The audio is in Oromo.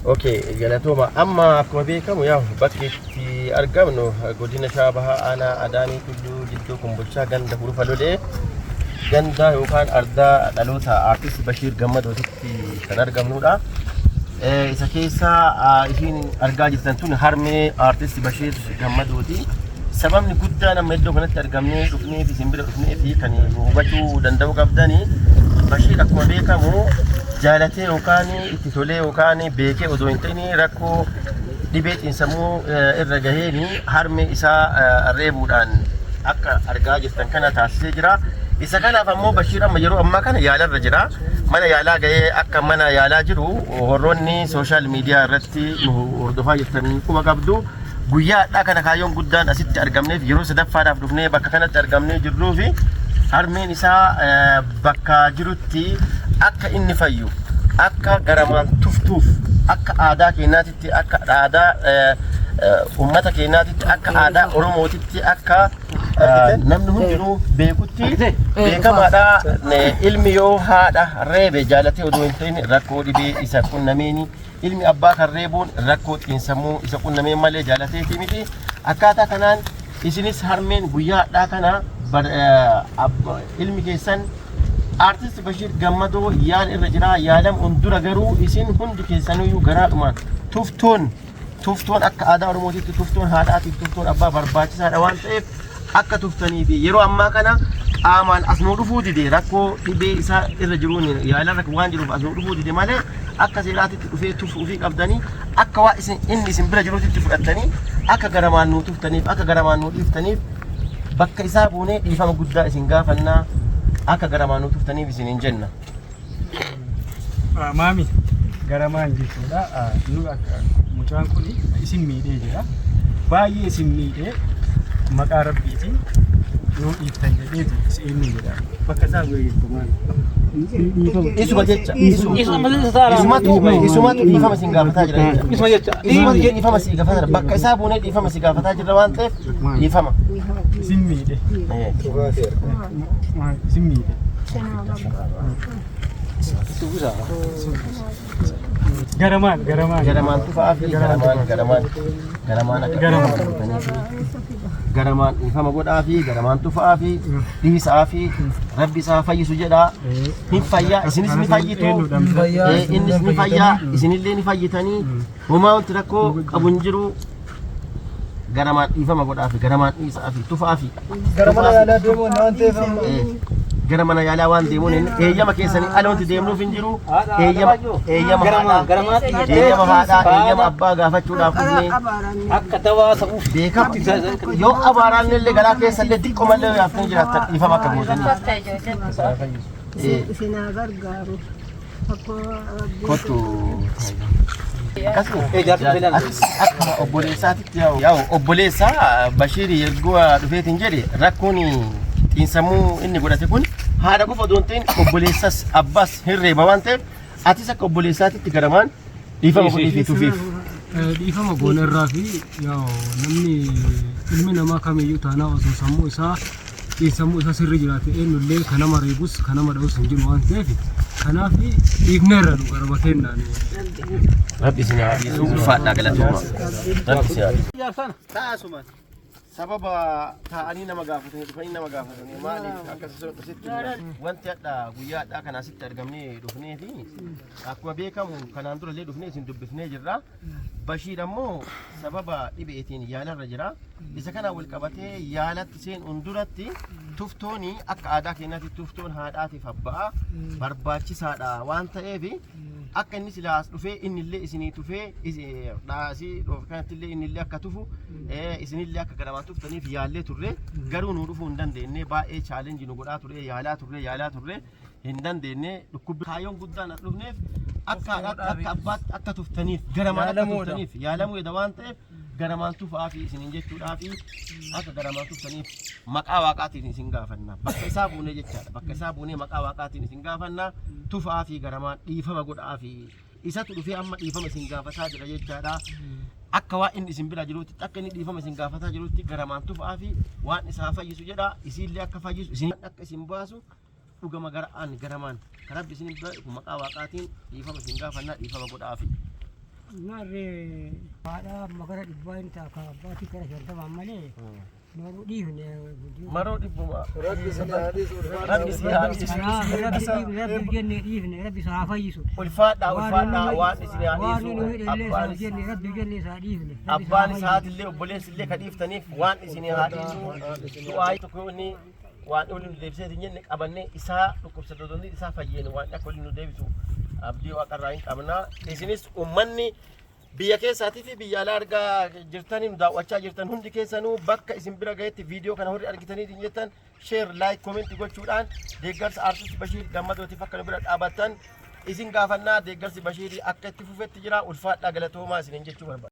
اوكي جلاتوما اما اكو بيكم يا بكي في ارقامنو غودينا شابها انا اداني كله جدكم بلشا غند حروف لولي غندا يوكان اردا دلوتا ارتست بشير غمدو تي كان ارقامنودا isa keessa isin argaa jirtan tun harmee artist Bashir Gammadooti. Sababni guddaan amma iddoo kanatti argamnee dhufnee fi simbira dhufnee fi kan hubachuu danda'u qabdani Bashir akkuma beekamu jaalatee yookaan itti tolee yookaan beekee osoo hin ta'in rakkoo dhibee xiinsammuu irra gaheeni harmee isaa reebuudhaan akka argaa jirtan kana taasisee jira. Isa kanaaf ammoo Bashir amma yeroo ammaa kana yaalarra jira. Mana yaalaa gahee akka mana yaalaa jiru warroonni sooshaal miidiyaa irratti hordofaa jirtan quba qabdu. Guyyaadhaa kana kaayyoon guddaan asitti argamneef yeroo sadaffaadhaaf dhufnee bakka kanatti argamnee jirruu fi harmeen isaa bakka jirutti akka inni fayyu akka garamaan tuftuuf akka aadaa keenyaatitti akka aadaa ummata keenyaatitti akka aadaa oromootitti akka namni hundinuu beekutti beekamaadha. Ilmi yoo haadha reebe jaalatee odoo hin ta'in rakkoo dhibee isa qunnameeni ilmi abbaa kan reebuun rakkoo xiinsammuu isa qunnameen malee jaalateeti miti. Akkaataa kanaan isinis harmeen guyyaadhaa kana ilmi keessan artist Bashir Gammadoo yaal irra jira. Yaalam hundura garuu isin hundi keessaniyyuu garaadhumaan tuftoon akka aadaa oromootitti tuftoon haadhaatiif tuftoon abbaa barbaachisaadha waan ta'eef akka tuftanii fi yeroo ammaa kana qaamaan asnuu dhufuu dide rakkoo dhibee isaa irra jiruun yaalarra waan jiruuf asnuu dhufuu dide malee akka seeraatitti dhufee tufuu fi qabdanii akka waa inni isin bira jiruutitti fudhattanii akka garamaan nuu tuftaniif akka garamaan nuu dhiiftaniif bakka isaa buunee dhiifama guddaa isin gaafannaa akka garamaan nuu tuftaniif isin hin jenna. Maami garamaan jechuudha. Nu akka mucaan kun isin miidhee jira. Baay'ee isin miidhee maqaa rabbiitiin nuu dhiiftan jedheeti isin jedha. Bakka isaa bu'ee maal? Isuma jecha isumatu dhiifama isin gaafataa jira jecha. Isuma jecha dhiifama isin gaafataa jira. Bakka isaa buunee dhiifama isin gaafataa jira waan ta'eef dhiifama. Isin miidhee. Isin miidhee. Garamaan tufaa fi garamaan dhiifama godhaa fi garamaan tufaa fi dhiisaa fi rabbi isaa fayyisu jedhaa. Hin fayyaa isinis ni fayyitu innis ni fayyaa isinillee ni fayyitanii homaa wanti rakkoo qabu hin jiru. Garamaan dhiifama godhaa fi garamaan dhiisaa fi tufaa fi garamana yaalaa deemuun waan ta'eef garamana yaalaa waan deemuun eeyyama keessanii ala wanti deemnuuf hin jiru. Eeyyama haadhaa eeyyama abbaa gaafachuudhaaf dhufnee akka dawaa sa'uuf beekamu yoo abaaraan illee garaa keessa illee xiqqoo malee yaaftanii jiraattan dhiifama akka gootanii isinaa gargaaru kottu. Akkuma obboleessaatitti yaa'u obboleessaa Bashir yeroo dhufeetiin jedhe rakkoon xiinsammuu inni godhate kun haadha qofa osoo hin ta'in obboleessas abbaas hin reeba waan ta'eef atis akka obboleessaatitti garamaan dhiifama godhii fi tufiif. Dhiifama goona irraa fi namni ilmi namaa kamiyyuu taanaa osoo sammuu isaa xiinsammuu isaa sirri jiraate eenyullee kan nama reebus kan nama dha'us hin jiru waan ta'eef kanaaf dhiifneerra nu garba kennaan. Rabbi isin haa dhiisu ulfaadhaa galatooma. Rabbi isin haa dhiisu. Sababa taa'anii nama gaafatanii dhufanii nama gaafatanii maaliif akkasitti wanti hadha guyyaadhaa kana asitti argamnee dhufnee fi akkuma beekamu kanaan dura illee dhufnee isin dubbifnee jirra. Bashir ammoo sababa dhibeetiin yaalarra jira. Isa kana wal qabatee yaalatti seen hunduratti tuftooni akka aadaa keenyaatti tuftoon haadhaatiif abbaa barbaachisaadha waan ta'eef akka inni silaas dhufee innillee isinii tufee dhaasii kanatti illee innillee akka tufu isinillee akka garamaan tuftaniif yaallee turre garuu nu dhufuu hin dandeenye baay'ee chaalenjii nu godhaa turre yaalaa turre hin dandeenye dhukkubbi kaayyoon guddaan dhufneef akka abbaatti akka tuftaniif garamaan akka tuftaniif yaalamuu edda waan ta'eef garamaan tufaa fi isinin jechuudhaa fi akka garamaan tuftaniif maqaa waaqaatiin isin gaafanna. Bakka isaa buunee jechaadha. Bakka isaa buunee maqaa waaqaatiin isin gaafanna tufaa fi garamaan dhiifama godhaa fi isatu dhufee amma dhiifama isin gaafataa jira jechaadha. Akka waan inni isin bira jirutti akka inni dhiifama isin gaafataa jirutti garamaan tufaa fi waan isaa fayyisu jedha. Isinillee akka fayyisu isin akka isin baasu dhugama garamaan rabbi isin bira maqaa waaqaatiin dhiifama isin gaafanna dhiifama godhaa fi Marre ada magara dibuain tak kabati kera kerja mamane. Maru di hune. Maroo dhibbuma. Rabbi sinadis Rabbi si haadhisu. Rabbi jenne di hune rabbi sahafa yisu. Ulfaadhaa waan isin haadhisu. Rabbi jenne sa di hune. Abbaan isaatillee obboleessi illee kan dhiiftaniif waan isin haadhisu. Du'aayi tokko inni waan waliin nu deebisee hin jenne qabannee isaa dhukkubsattoonni isaa fayyeen waan akka waliin nu deebisu abdii waaqarraa hin qabna. Isinis uummanni biyya keessaatii fi biyya alaa argaa jirtanii nu daawwachaa jirtan hundi keessanuu bakka isin bira gahetti viidiyoo kana warri argitanii jettan sheer laayik koomentii gochuudhaan deeggarsa aartist Bashiir Gammadootiif akka nu bira dhaabattan isin gaafannaa. Deeggarsi Bashiirii akka itti fufetti jira. Ulfaadhaa galatoomaa isiniin jechuu barbaada.